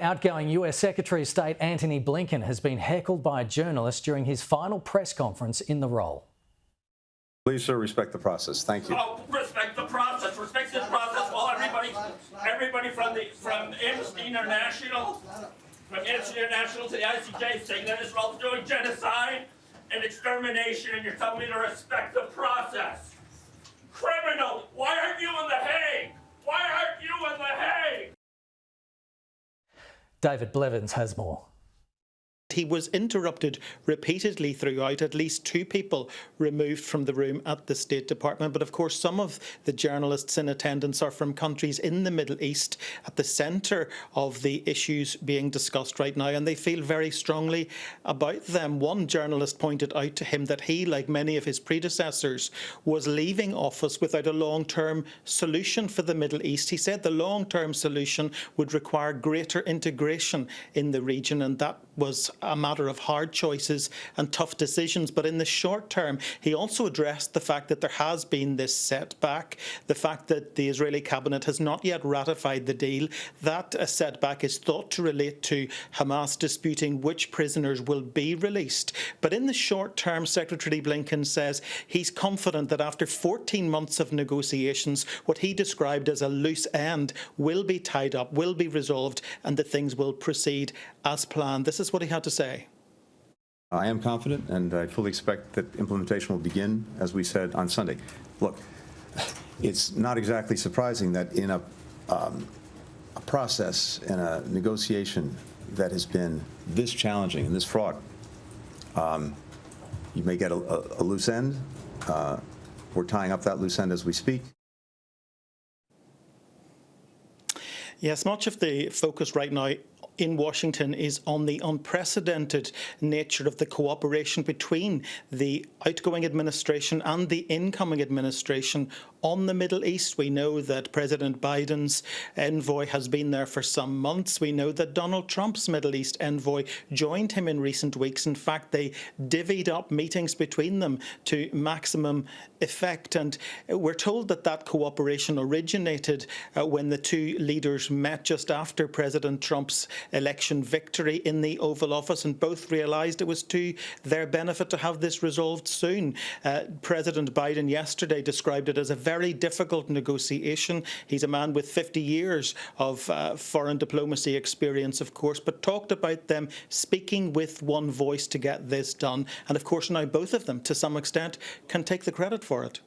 Outgoing US Secretary of State Antony Blinken has been heckled by a journalist during his final press conference in the role. Please, sir, respect the process. Thank you. Oh, respect the process. Respect this process. Well, everybody from Amnesty International, to the ICJ saying that Israel's doing genocide and extermination, and you're telling me to respect the process. Criminal, why aren't you in The Hague? Why aren't you in The Hague? David Blevins has more. He was interrupted repeatedly throughout, at least 2 people removed from the room at the State Department. But of course, some of the journalists in attendance are from countries in the Middle East, at the centre of the issues being discussed right now, and they feel very strongly about them. One journalist pointed out to him that he, like many of his predecessors, was leaving office without a long-term solution for the Middle East. He said the long-term solution would require greater integration in the region, and that was a matter of hard choices and tough decisions. But in the short term, he also addressed the fact that there has been this setback, the fact that the Israeli cabinet has not yet ratified the deal. That setback is thought to relate to Hamas disputing which prisoners will be released. But in the short term, Secretary Blinken says he's confident that after 14 months of negotiations, what he described as a loose end will be tied up, will be resolved, and that things will proceed as planned. This is what he had to say. I am confident, and I fully expect that implementation will begin, as we said, on Sunday. Look, it's not exactly surprising that in a process, in a negotiation that has been this challenging and this fraught, you may get a loose end. We're tying up that loose end as we speak. Yes, much of the focus right now in Washington is on the unprecedented nature of the cooperation between the outgoing administration and the incoming administration on the Middle East. We know that President Biden's envoy has been there for some months. We know that Donald Trump's Middle East envoy joined him in recent weeks. In fact, they divvied up meetings between them to maximum effect. And we're told that that cooperation originated when the 2 leaders met just after President Trump's election victory in the Oval Office, and both realised it was to their benefit to have this resolved soon. President Biden yesterday described it as a very difficult negotiation. He's a man with 50 years of foreign diplomacy experience, of course, but talked about them speaking with one voice to get this done. And of course, now both of them, to some extent, can take the credit for it.